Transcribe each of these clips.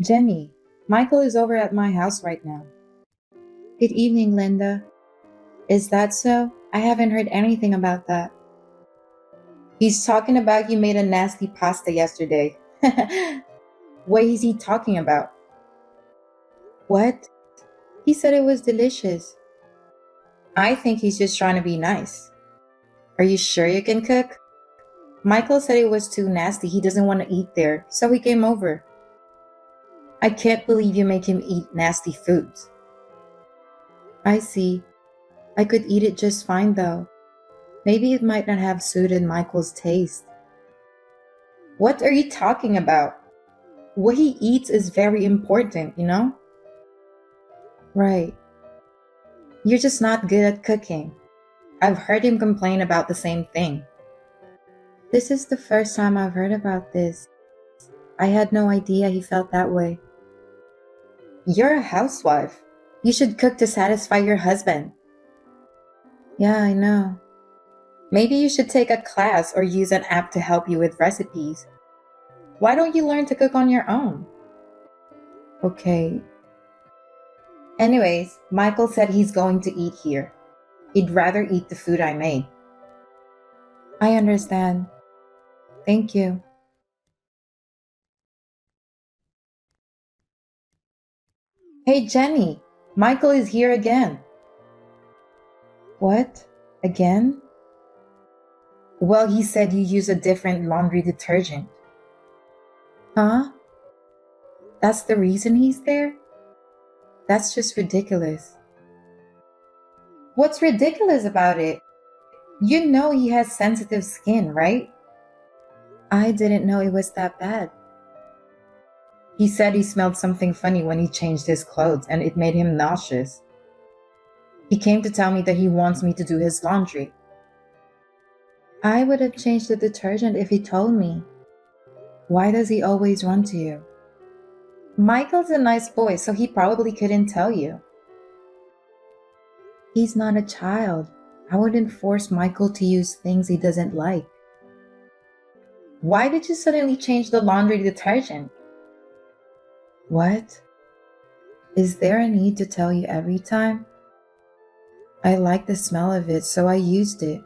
Jenny, Michael is over at my house right now. Good evening, Linda. Is that so? I haven't heard anything about that. He's talking about you made a nasty pasta yesterday. What is he talking about? What? He said it was delicious. I think he's just trying to be nice. Are you sure you can cook? Michael said it was too nasty. He doesn't want to eat there, so he came over. I can't believe you make him eat nasty foods. I see. I could eat it just fine though. Maybe it might not have suited Michael's taste. What are you talking about? What he eats is very important, you know? Right. You're just not good at cooking. I've heard him complain about the same thing. This is the first time I've heard about this. I had no idea he felt that way. You're a housewife. You should cook to satisfy your husband. Yeah, I know. Maybe you should take a class or use an app to help you with recipes. Why don't you learn to cook on your own? Okay. Anyways, Michael said he's going to eat here. He'd rather eat the food I made. I understand. Thank you. Hey, Jenny, Michael is here again. What? Again? Well, he said you use a different laundry detergent. Huh? That's the reason he's there? That's just ridiculous. What's ridiculous about it? You know he has sensitive skin, right? I didn't know it was that bad. He said he smelled something funny when he changed his clothes and it made him nauseous. He came to tell me that he wants me to do his laundry. I would have changed the detergent if he told me. Why does he always run to you? Michael's a nice boy, so he probably couldn't tell you. He's not a child. I wouldn't force Michael to use things he doesn't like. Why did you suddenly change the laundry detergent? What? Is there a need to tell you every time? I like the smell of it, so I used it.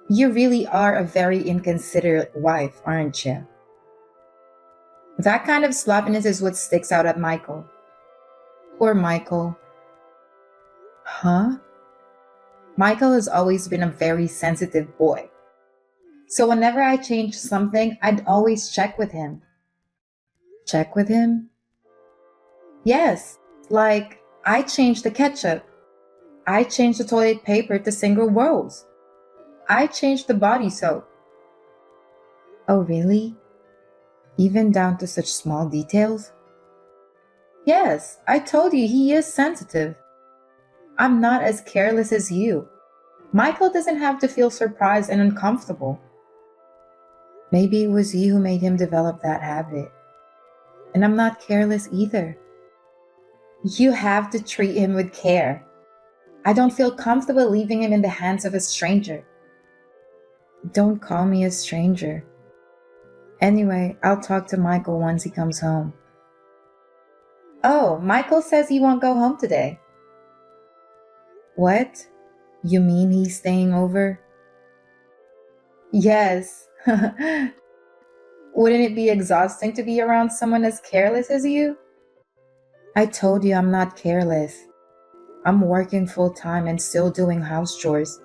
You really are a very inconsiderate wife, aren't you? That kind of sloppiness is what sticks out at Michael. Poor Michael. Huh? Michael has always been a very sensitive boy. So whenever I changed something, I'd always check with him. Check with him? Yes, like I changed the ketchup. I changed the toilet paper to single rolls. I changed the body soap. Oh, really? Even down to such small details? Yes, I told you he is sensitive. I'm not as careless as you. Michael doesn't have to feel surprised and uncomfortable. Maybe it was you who made him develop that habit. And I'm not careless either. You have to treat him with care. I don't feel comfortable leaving him in the hands of a stranger. Don't call me a stranger. Anyway, I'll talk to Michael once he comes home. Oh, Michael says he won't go home today. What? You mean he's staying over? Yes. Wouldn't it be exhausting to be around someone as careless as you? I told you I'm not careless. I'm working full time and still doing house chores.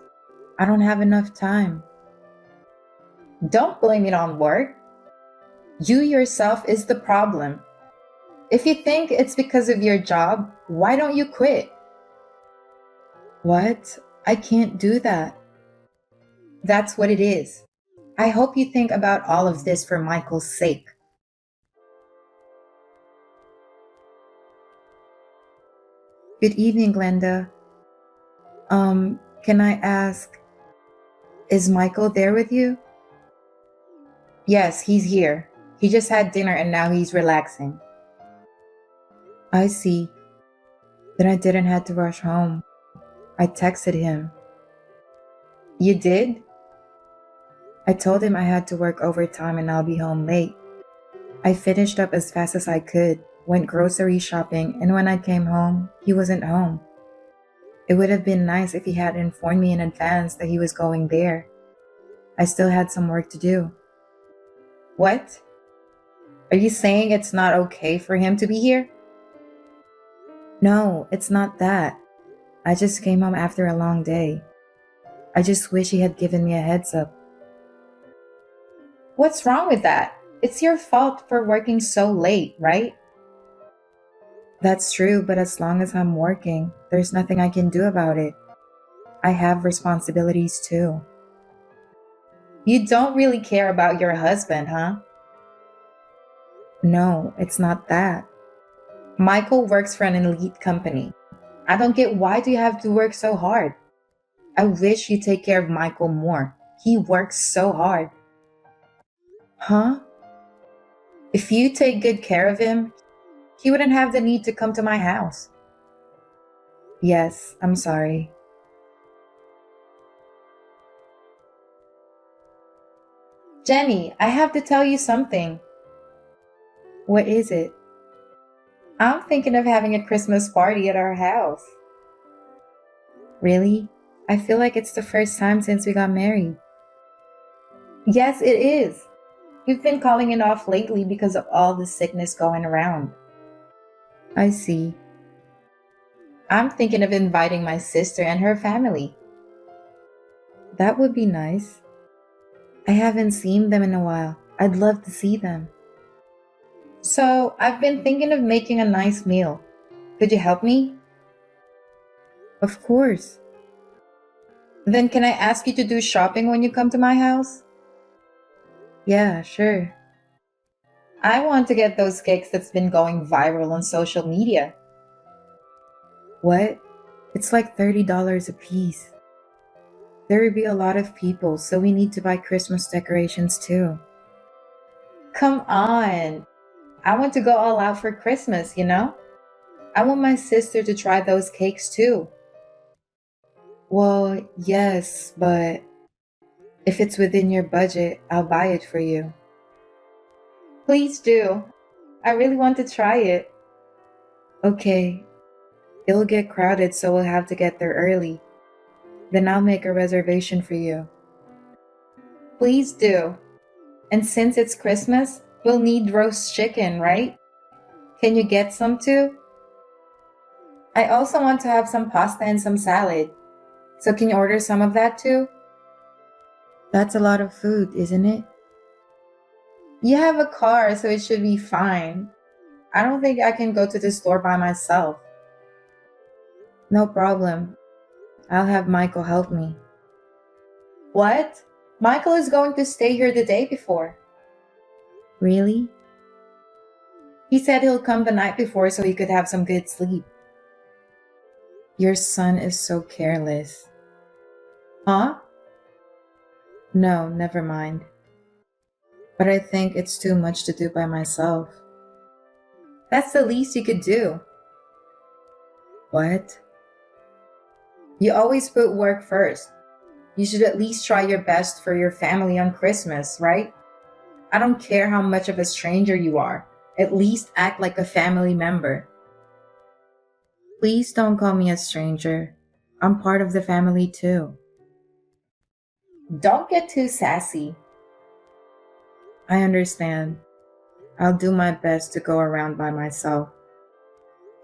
I don't have enough time. Don't blame it on work. You yourself is the problem. If you think it's because of your job, why don't you quit? What? I can't do that. That's what it is. I hope you think about all of this for Michael's sake. Good evening, Glenda. Can I ask, is Michael there with you? Yes, he's here. He just had dinner and now he's relaxing. I see. Then I didn't have to rush home. I texted him. You did? I told him I had to work overtime and I'll be home late. I finished up as fast as I could, went grocery shopping, and when I came home, he wasn't home. It would have been nice if he had informed me in advance that he was going there. I still had some work to do. What? Are you saying it's not okay for him to be here? No, it's not that. I just came home after a long day. I just wish he had given me a heads up. What's wrong with that? It's your fault for working so late, right? That's true, but as long as I'm working, there's nothing I can do about it. I have responsibilities too. You don't really care about your husband, huh? No, it's not that. Michael works for an elite company. I don't get why do you have to work so hard? I wish you take care of Michael more. He works so hard. Huh? If you take good care of him, he wouldn't have the need to come to my house. Yes, I'm sorry. Jenny, I have to tell you something. What is it? I'm thinking of having a Christmas party at our house. Really? I feel like it's the first time since we got married. Yes, it is. You've been calling it off lately because of all the sickness going around. I see. I'm thinking of inviting my sister and her family. That would be nice. I haven't seen them in a while. I'd love to see them. So, I've been thinking of making a nice meal. Could you help me? Of course. Then can I ask you to do shopping when you come to my house? Yeah, sure. I want to get those cakes that's been going viral on social media. What? It's like $30 a piece. There will be a lot of people, so we need to buy Christmas decorations too. Come on. I want to go all out for Christmas, you know? I want my sister to try those cakes too. Well, yes, but if it's within your budget, I'll buy it for you. Please do. I really want to try it. Okay, it'll get crowded, so we'll have to get there early. Then I'll make a reservation for you. Please do. And since it's Christmas, we'll need roast chicken, right? Can you get some too? I also want to have some pasta and some salad. So can you order some of that too? That's a lot of food, isn't it? You have a car, so it should be fine. I don't think I can go to the store by myself. No problem. I'll have Michael help me. What? Michael is going to stay here the day before. Really? He said he'll come the night before so he could have some good sleep. Your son is so careless. Huh? No, never mind. But I think it's too much to do by myself. That's the least you could do. What? You always put work first. You should at least try your best for your family on Christmas, right? I don't care how much of a stranger you are. At least act like a family member. Please don't call me a stranger. I'm part of the family too. Don't get too sassy. I understand. I'll do my best to go around by myself.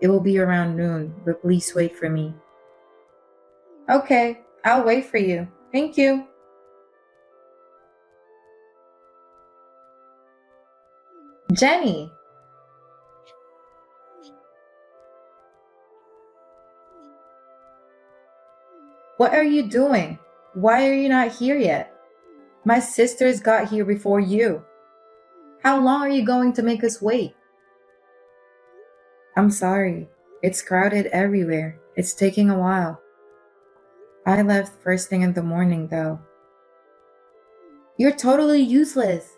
It will be around noon, but please wait for me. Okay, I'll wait for you. Thank you. Jenny, what are you doing? Why are you not here yet? My sisters got here before you. How long are you going to make us wait? I'm sorry. It's crowded everywhere. It's taking a while. I left first thing in the morning, though. You're totally useless.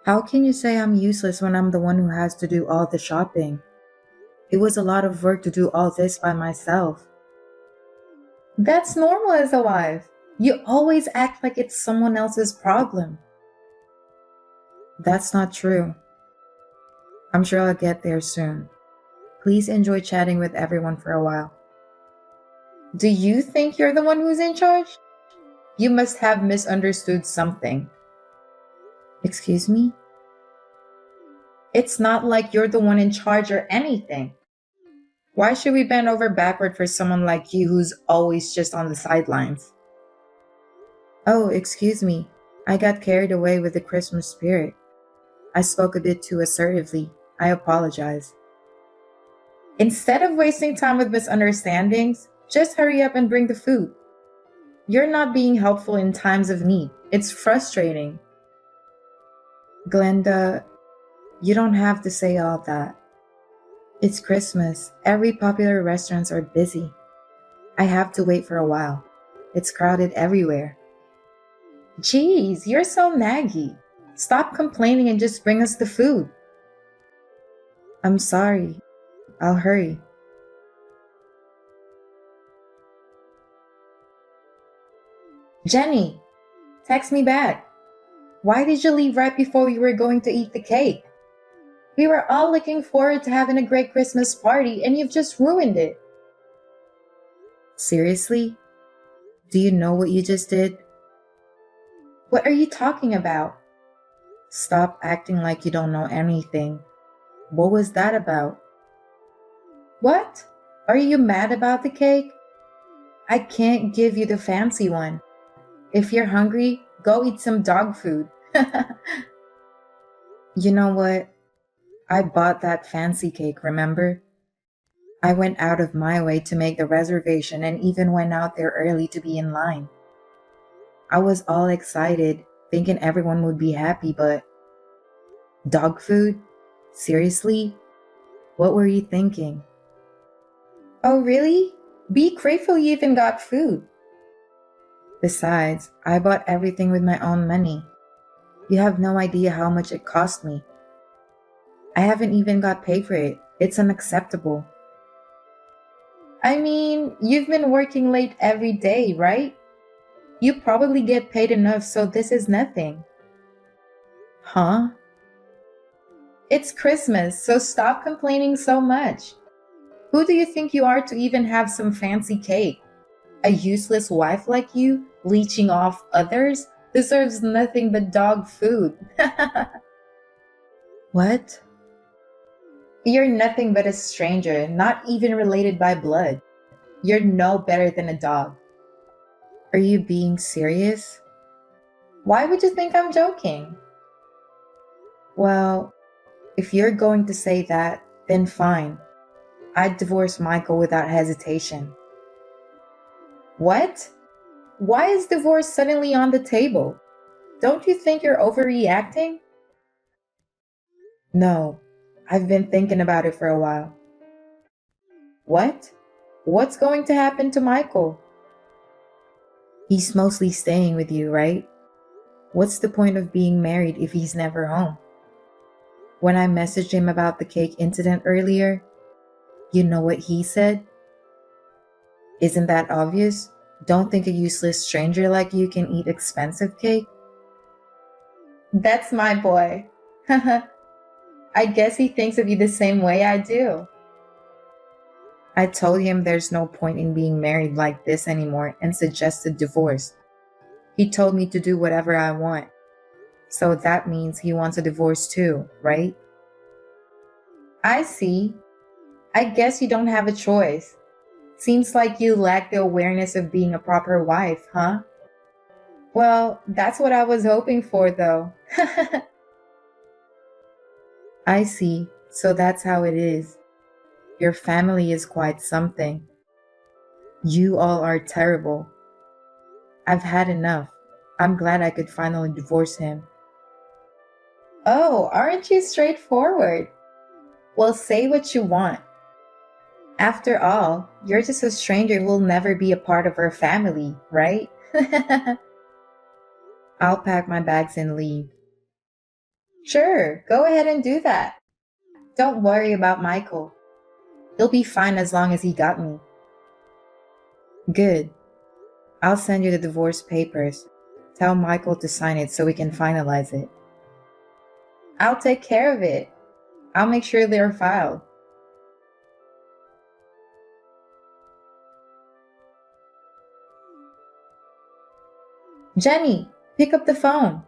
How can you say I'm useless when I'm the one who has to do all the shopping? It was a lot of work to do all this by myself. That's normal as a wife. You always act like it's someone else's problem. That's not true. I'm sure I'll get there soon. Please enjoy chatting with everyone for a while. Do you think you're the one who's in charge? You must have misunderstood something. Excuse me? It's not like you're the one in charge or anything. Why should we bend over backward for someone like you who's always just on the sidelines? Oh, excuse me. I got carried away with the Christmas spirit. I spoke a bit too assertively. I apologize. Instead of wasting time with misunderstandings, just hurry up and bring the food. You're not being helpful in times of need. It's frustrating. Glenda, you don't have to say all that. It's Christmas. Every popular restaurants are busy. I have to wait for a while. It's crowded everywhere. Geez, you're so naggy. Stop complaining and just bring us the food. I'm sorry. I'll hurry. Jenny, text me back. Why did you leave right before we were going to eat the cake? We were all looking forward to having a great Christmas party and you've just ruined it. Seriously? Do you know what you just did? What are you talking about? Stop acting like you don't know anything. What was that about? What? Are you mad about the cake? I can't give you the fancy one. If you're hungry, go eat some dog food. You know what? I bought that fancy cake, remember? I went out of my way to make the reservation and even went out there early to be in line. I was all excited, thinking everyone would be happy, but dog food? Seriously? What were you thinking? Oh, really? Be grateful you even got food. Besides, I bought everything with my own money. You have no idea how much it cost me. I haven't even got paid for it. It's unacceptable. I mean, you've been working late every day, right? You probably get paid enough, so this is nothing. Huh? It's Christmas, so stop complaining so much. Who do you think you are to even have some fancy cake? A useless wife like you, leeching off others, deserves nothing but dog food. What? You're nothing but a stranger, not even related by blood. You're no better than a dog. Are you being serious? Why would you think I'm joking? Well, if you're going to say that, then fine. I'd divorce Michael without hesitation. What? Why is divorce suddenly on the table? Don't you think you're overreacting? No, I've been thinking about it for a while. What? What's going to happen to Michael? He's mostly staying with you, right? What's the point of being married if he's never home? When I messaged him about the cake incident earlier, you know what he said? Isn't that obvious? Don't think a useless stranger like you can eat expensive cake? That's my boy. I guess he thinks of you the same way I do. I told him there's no point in being married like this anymore and suggested divorce. He told me to do whatever I want. So that means he wants a divorce too, right? I see. I guess you don't have a choice. Seems like you lack the awareness of being a proper wife, huh? Well, that's what I was hoping for, though. I see. So that's how it is. Your family is quite something. You all are terrible. I've had enough. I'm glad I could finally divorce him. Oh, aren't you straightforward? Well, say what you want. After all, you're just a stranger who will never be a part of our family, right? I'll pack my bags and leave. Sure, go ahead and do that. Don't worry about Michael. He'll be fine as long as he got me. Good. I'll send you the divorce papers. Tell Michael to sign it so we can finalize it. I'll take care of it. I'll make sure they're filed. Jenny, pick up the phone.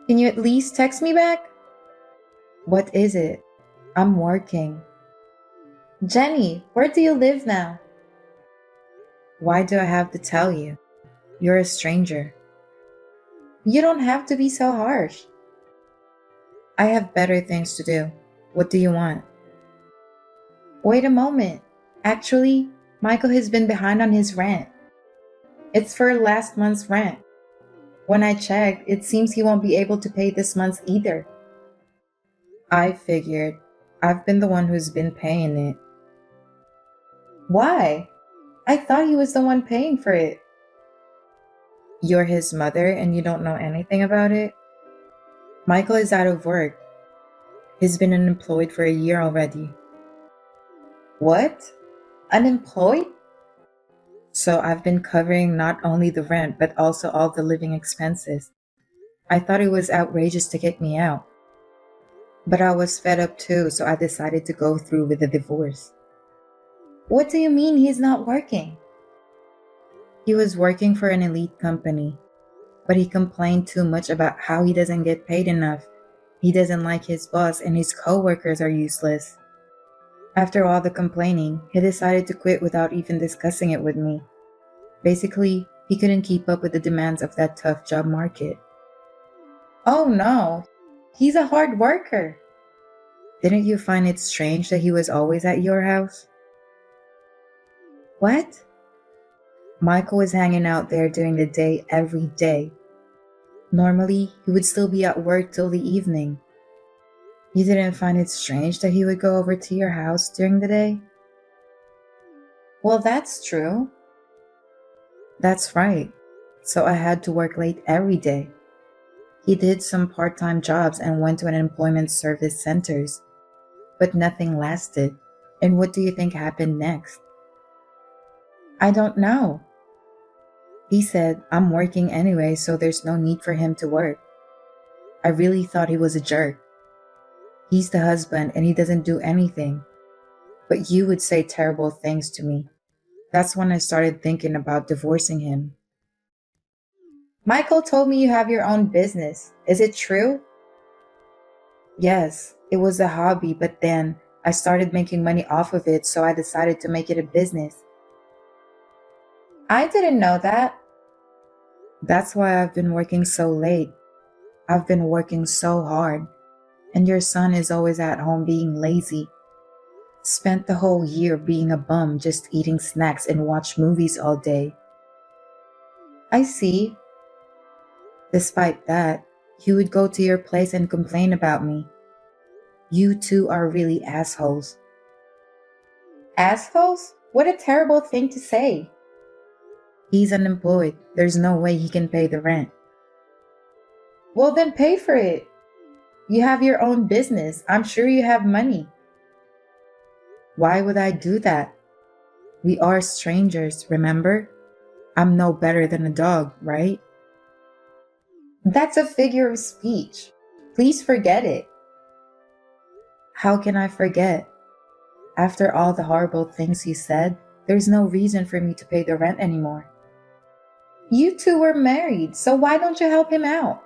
Can you at least text me back? What is it? I'm working. Jenny, where do you live now? Why do I have to tell you? You're a stranger. You don't have to be so harsh. I have better things to do. What do you want? Wait a moment. Actually, Michael has been behind on his rent. It's for last month's rent. When I checked, it seems he won't be able to pay this month's either. I figured. I've been the one who's been paying it. Why? I thought he was the one paying for it. You're his mother and you don't know anything about it? Michael is out of work. He's been unemployed for a year already. What? Unemployed? So I've been covering not only the rent, but also all the living expenses. I thought it was outrageous to kick me out. But I was fed up too, so I decided to go through with the divorce. What do you mean he's not working? He was working for an elite company, but he complained too much about how he doesn't get paid enough. He doesn't like his boss and his coworkers are useless. After all the complaining, he decided to quit without even discussing it with me. Basically, he couldn't keep up with the demands of that tough job market. Oh no, he's a hard worker. Didn't you find it strange that he was always at your house? What? Michael was hanging out there during the day every day. Normally, he would still be at work till the evening. You didn't find it strange that he would go over to your house during the day? Well, that's true. That's right. So I had to work late every day. He did some part-time jobs and went to an employment service centers, but nothing lasted. And what do you think happened next? I don't know. He said, I'm working anyway, so there's no need for him to work. I really thought he was a jerk. He's the husband and he doesn't do anything. But you would say terrible things to me. That's when I started thinking about divorcing him. Michael told me you have your own business. Is it true? Yes, it was a hobby, but then I started making money off of it, so I decided to make it a business. I didn't know that. That's why I've been working so late. I've been working so hard. And your son is always at home being lazy. Spent the whole year being a bum, just eating snacks and watch movies all day. I see. Despite that, he would go to your place and complain about me. You two are really assholes. Assholes? What a terrible thing to say. He's unemployed. There's no way he can pay the rent. Well, then pay for it. You have your own business. I'm sure you have money. Why would I do that? We are strangers, remember? I'm no better than a dog, right? That's a figure of speech. Please forget it. How can I forget? After all the horrible things you said, there's no reason for me to pay the rent anymore. You two were married, so why don't you help him out?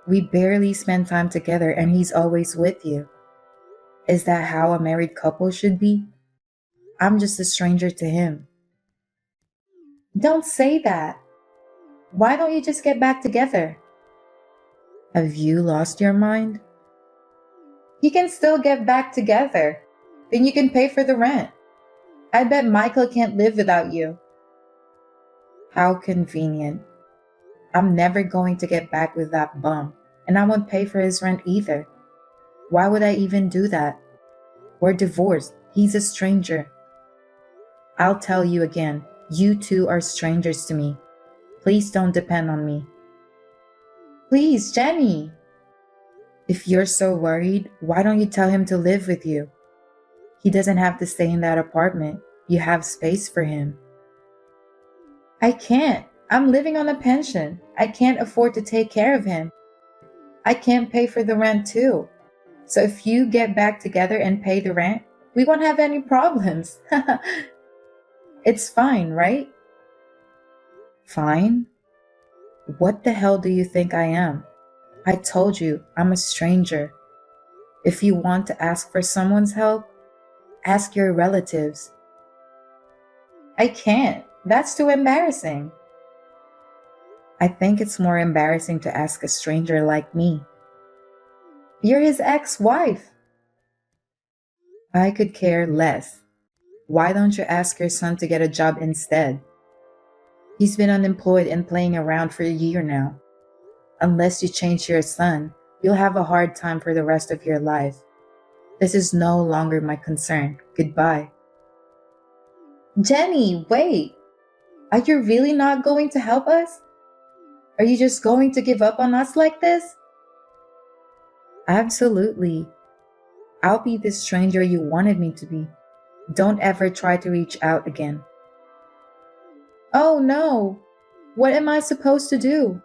We barely spend time together and he's always with you. Is that how a married couple should be? I'm just a stranger to him. Don't say that. Why don't you just get back together? Have you lost your mind? You can still get back together. Then you can pay for the rent. I bet Michael can't live without you. How convenient. I'm never going to get back with that bum, and I won't pay for his rent either. Why would I even do that? We're divorced. He's a stranger. I'll tell you again, you two are strangers to me. Please don't depend on me. Please, Jenny. If you're so worried, why don't you tell him to live with you? He doesn't have to stay in that apartment. You have space for him. I can't. I'm living on a pension. I can't afford to take care of him. I can't pay for the rent too. So if you get back together and pay the rent, we won't have any problems. It's fine, right? Fine? What the hell do you think I am? I told you, I'm a stranger. If you want to ask for someone's help, ask your relatives. I can't. That's too embarrassing. I think it's more embarrassing to ask a stranger like me. You're his ex-wife. I could care less. Why don't you ask your son to get a job instead? He's been unemployed and playing around for a year now. Unless you change your son, you'll have a hard time for the rest of your life. This is no longer my concern. Goodbye. Jenny, wait! Are you really not going to help us? Are you just going to give up on us like this? Absolutely. I'll be the stranger you wanted me to be. Don't ever try to reach out again. Oh no! What am I supposed to do?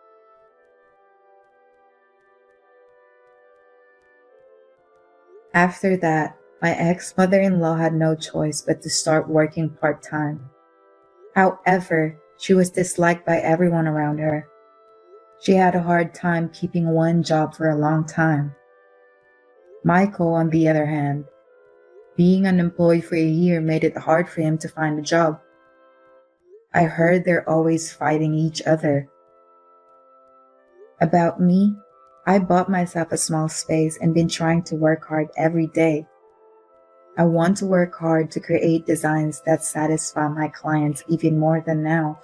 After that, my ex-mother-in-law had no choice but to start working part-time. However, she was disliked by everyone around her. She had a hard time keeping one job for a long time. Michael, on the other hand, being unemployed for a year made it hard for him to find a job. I heard they're always fighting each other. About me, I bought myself a small space and been trying to work hard every day. I want to work hard to create designs that satisfy my clients even more than now.